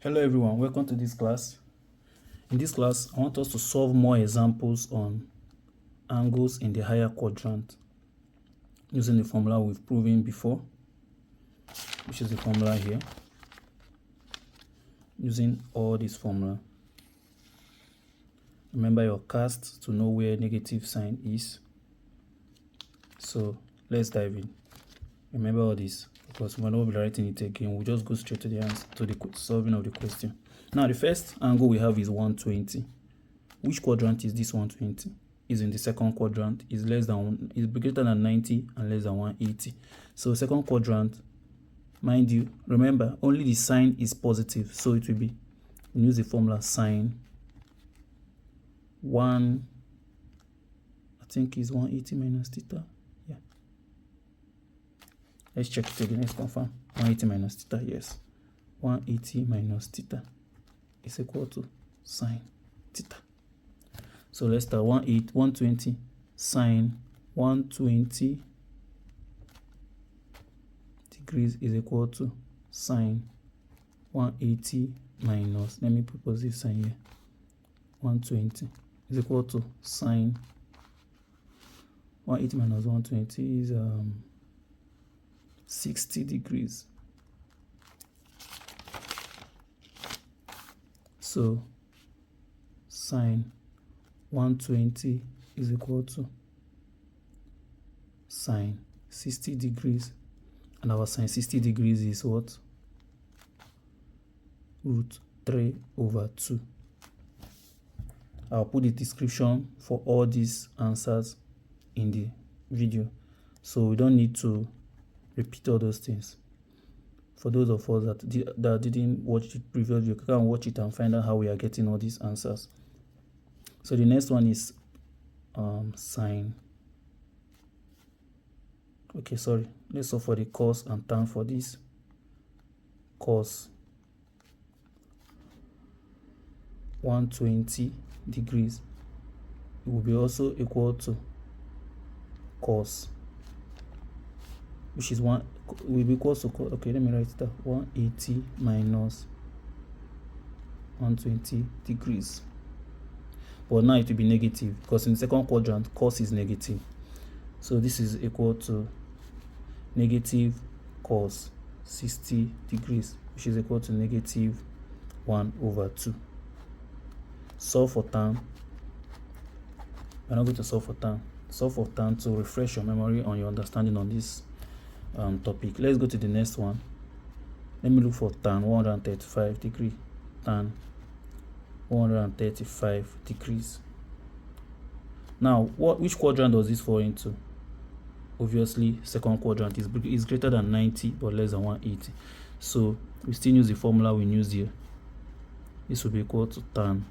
Hello everyone, welcome to this class. In this class, I want us to solve more examples on angles in the higher quadrant using the formula we've proven before, which is the formula here. Using all this formula. Remember your cast to know where negative sign is. So let's dive in. Remember all this because we're not be writing it again. We'll just go straight to the answer, to the solving of the question. Now the first angle we have is 120. Which quadrant is this 120? Is in the second quadrant, is greater than 90 and less than 180. So second quadrant, mind you, remember only the sign is positive, so it will be, we use the formula sine 1, I think is 180 minus theta. Yeah, let's check it again. Let's confirm. 180 minus theta, yes, 180 minus theta is equal to sine theta. So let's start. 120 sine 120 degrees is equal to sine 180 minus, let me propose this sign here, 120 is equal to sine 180 minus 120 is 60 degrees. So sine 120 is equal to sine 60 degrees, and our sine 60 degrees is what? Root 3 over 2. I'll put the description for all these answers in the video, so we don't need to repeat all those things. For those of us that didn't watch the previous video, you can watch it and find out how we are getting all these answers. So the next one is sine. Okay, sorry. Let's solve for the cos and tan for this. Cos 120 degrees, it will be also equal to cos, which is will be equal to, okay, let me write it down, 180 minus 120 degrees. But now it will be negative because in the second quadrant cos is negative, so this is equal to negative cos 60 degrees, which is equal to negative 1 over 2. Solve for tan. We're not going to solve for tan. Solve for tan to refresh your memory on your understanding on this topic. Let's go to the next one. Let me look for tan 135 degrees. Tan 135 degrees. Now, which quadrant does this fall into? Obviously, second quadrant is greater than 90 but less than 180. So we still use the formula we used here. This will be equal to tan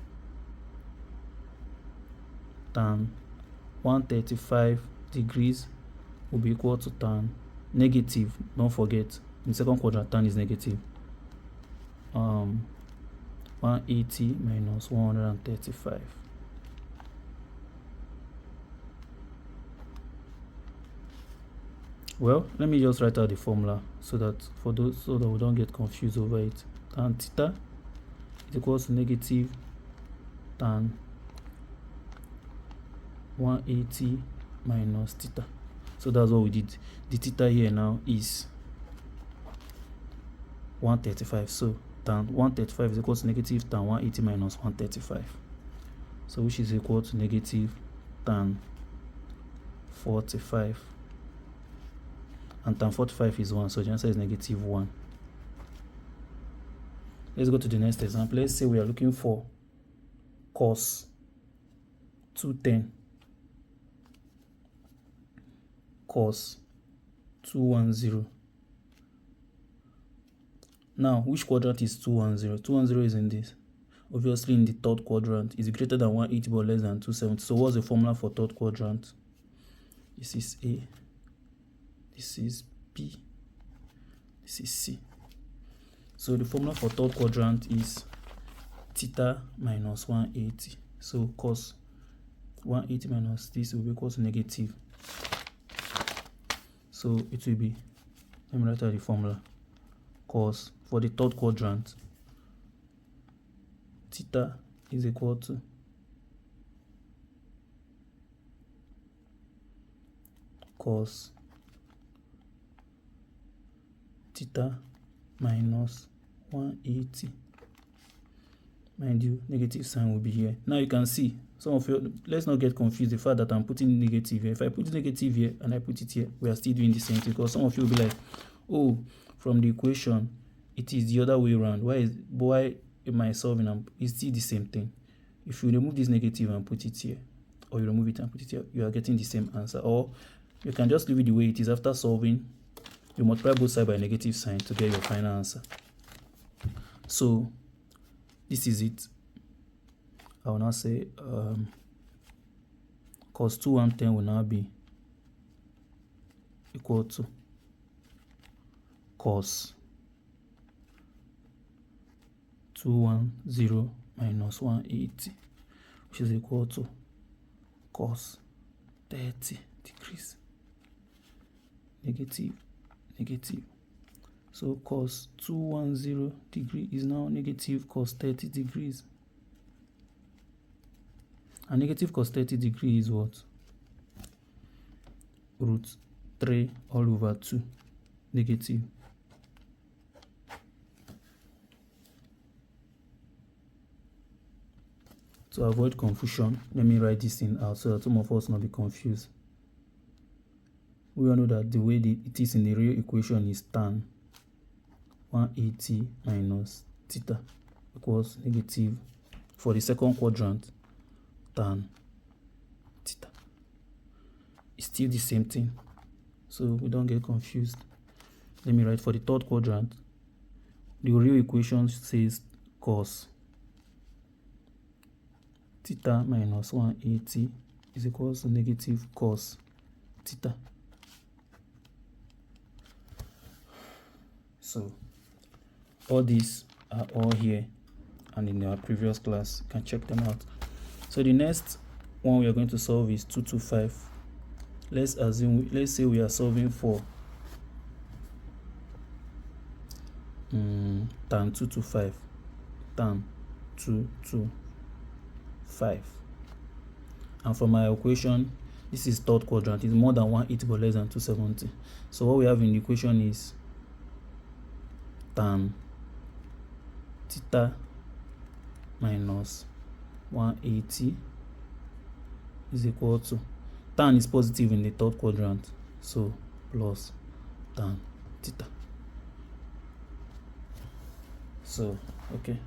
135 degrees will be equal to tan negative. Don't forget, in second quadrant tan is negative. 180 minus 135. Well, let me just write out the formula so that we don't get confused over it. Tan theta is equal to negative tan 180 minus theta. So that's what we did. The theta here now is 135. So tan 135 is equal to negative tan 180 minus 135. So which is equal to negative tan 45. And tan 45 is 1, so the answer is negative 1. Let's go to the next example. Let's say we are looking for cos 210. Cos 210. Now, which quadrant is 210? 210 is in this. Obviously, in the third quadrant, is greater than 180 but less than 270. So, what's the formula for third quadrant? This is A. This is B. This is C. So, the formula for third quadrant is theta minus 180. So, cos 180 minus this will be equal to negative. So it will be, let me write out the formula. Cos for the third quadrant theta is equal to cos theta minus 180. Mind you, negative sign will be here. Now you can see some of you, let's not get confused the fact that I'm putting negative here. If I put negative here and I put it here, we are still doing the same thing, because some of you will be like, oh, from the equation it is the other way around. Why am I solving? It's still the same thing. If you remove this negative and put it here, or you remove it and put it here, you are getting the same answer. Or you can just leave it the way it is. After solving, you multiply both sides by a negative sign to get your final answer. So this is it. I will now say cos 210 will now be equal to cos 210 minus 180, which is equal to cos 30 degrees. Negative, negative. So cos 210 degree is now negative cos 30 degrees. And negative cos 30 degree is what? Root 3 all over 2 negative. To avoid confusion, let me write this thing out so that some of us not be confused. We all know that the way it is in the real equation is tan 180 minus theta equals negative, for the second quadrant, tan theta. It's still the same thing, so we don't get confused. Let me write for the third quadrant. The real equation says cos theta minus 180 is equals to negative cos theta. So all these are all here and in our previous class. You can check them out. So the next one we are going to solve is 225. Let's say we are solving for tan 225. Tan 225. And for my equation, this is third quadrant. It's more than 180 but less than 270. So what we have in the equation is tan theta minus 180 is equal to, tan is positive in the third quadrant, so plus tan theta. So okay,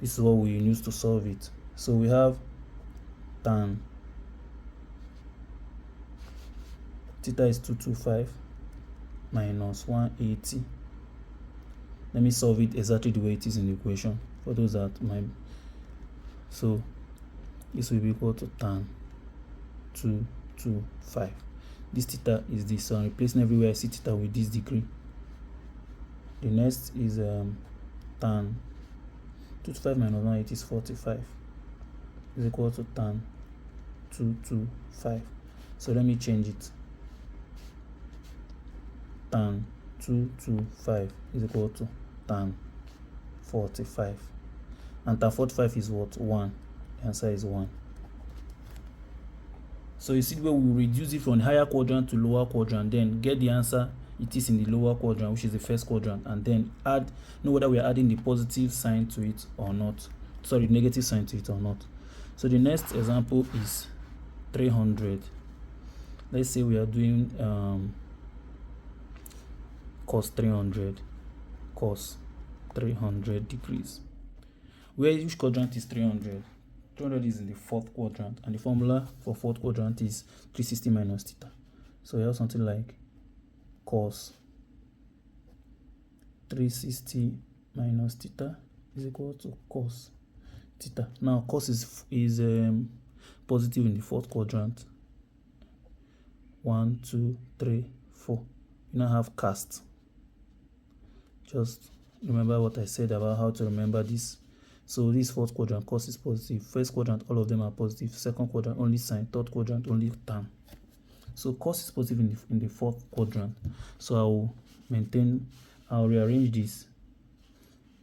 this is what we use to solve it. So we have tan theta is 225 minus 180. Let me solve it exactly the way it is in the equation for those that might. So this will be equal to tan 225. This theta is this, so I'm replacing everywhere I see theta with this degree. The next is tan 225 minus 180 is 45 is equal to tan 225. So let me change it. Tan 225 is equal to tan 45, and tan 45 is what? 1. The answer is 1. So you see where we reduce it from higher quadrant to lower quadrant, then get the answer it is in the lower quadrant, which is the first quadrant, and then know whether we are adding the positive sign to it or not, sorry, negative sign to it or not. So the next example is 300. Let's say we are doing cos 300 degrees. Which quadrant is 300? 300 is in the fourth quadrant, and the formula for fourth quadrant is 360 minus theta. So we have something like cos 360 minus theta is equal to cos theta. Now cos is positive in the fourth quadrant. 1, 2, 3, 4. You now have cast. Just remember what I said about how to remember this. So this fourth quadrant, cos is positive. First quadrant, all of them are positive. Second quadrant, only sine. Third quadrant, only tan. So cos is positive in the fourth quadrant. So I'll rearrange this,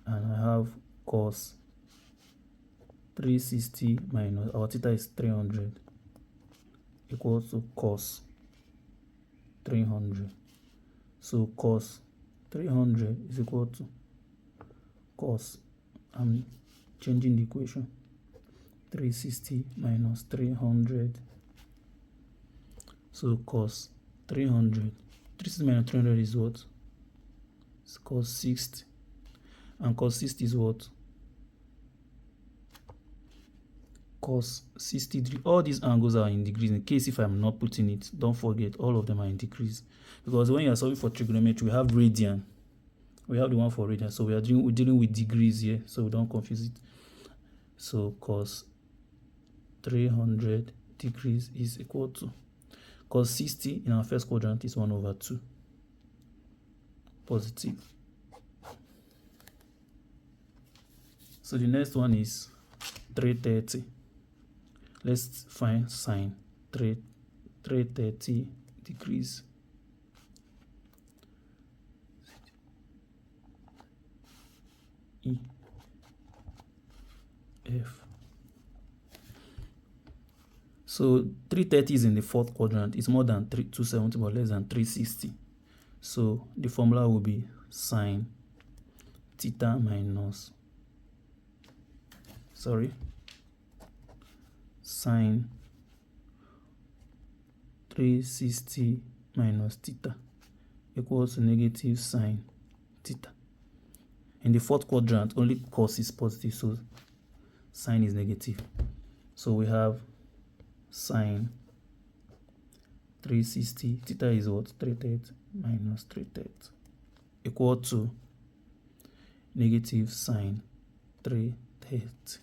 and I have cos 360 minus, our theta is 300, equals to cos 300. So cos 300 is equal to cos, I'm changing the equation, 360 minus 300. So cos 300, 360 minus 300 is what? It's cos 60. And cos 60 is what? Cos 60 degrees. All these angles are in degrees. In case if I'm not putting it, don't forget all of them are in degrees. Because when you are solving for trigonometry, we have radian. We have the one for radian. So we're dealing with degrees here. So we don't confuse it. So cos 300 degrees is equal to cos 60 in our first quadrant is 1/2. Positive. So the next one is 330. Let's find sine 330 degrees. E F. So 330 is in the fourth quadrant. It's more than 270 but less than 360. So the formula will be sine theta minus, sine 360 minus theta equals to negative sine theta. In the fourth quadrant, only cos is positive, so sine is negative. So we have sine 360, theta is what? 330 minus 330 equal to negative sine 330.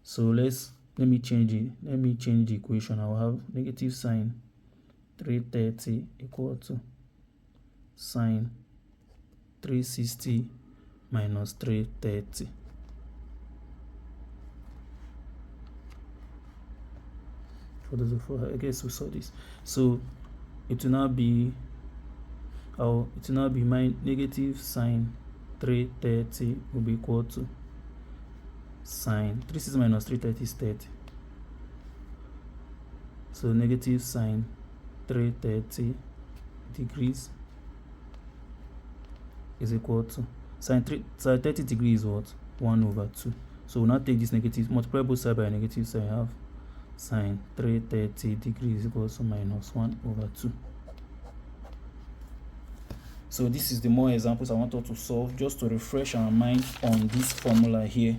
So let me change the equation. I will have negative sine 330 equal to sine 360 minus 330. For those of you, I guess we saw this. So it will now be my negative sine 330 will be equal to sine 360 minus 330 is 30. So negative sine 330 degrees is equal to sine 30 degrees is what? 1/2. So we'll now take this negative, multiply both sides by a negative, so I have sine 330 degrees equals to minus 1/2. So this is the more examples I want us to solve, just to refresh our mind on this formula here,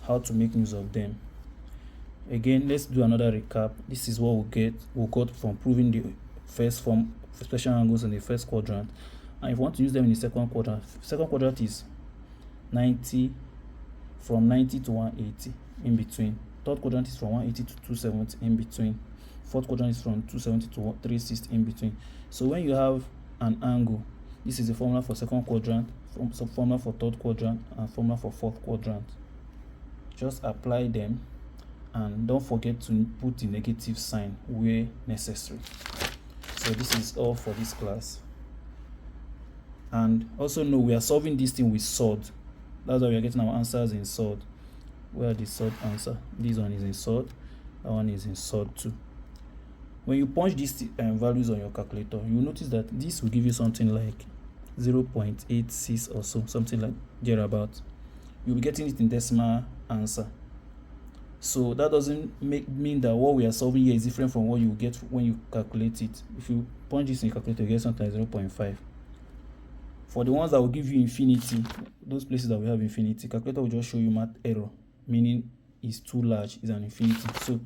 how to make use of them. Again, let's do another recap. This is what we got from proving the first form special angles in the first quadrant. And if you want to use them in the second quadrant is 90, from 90 to 180 in between. Third quadrant is from 180 to 270 in between. Fourth quadrant is from 270 to 360 in between. So when you have an angle, this is the formula for second quadrant, formula for third quadrant, and formula for fourth quadrant. Just apply them and don't forget to put the negative sign where necessary. So this is all for this class. And also know we are solving this thing with SOD. That's why we are getting our answers in SOD. Where are the SOD answer? This one is in SOD, that one is in SOD too. When you punch these values on your calculator, you will notice that this will give you something like 0.86 or so, something like thereabout. You'll be getting it in decimal answer. So that doesn't mean that what we are solving here is different from what you get when you calculate it. If you punch this in your calculator, you get something like 0.5. For the ones that will give you infinity, those places that we have infinity, calculator will just show you math error, meaning it's too large, it's an infinity. So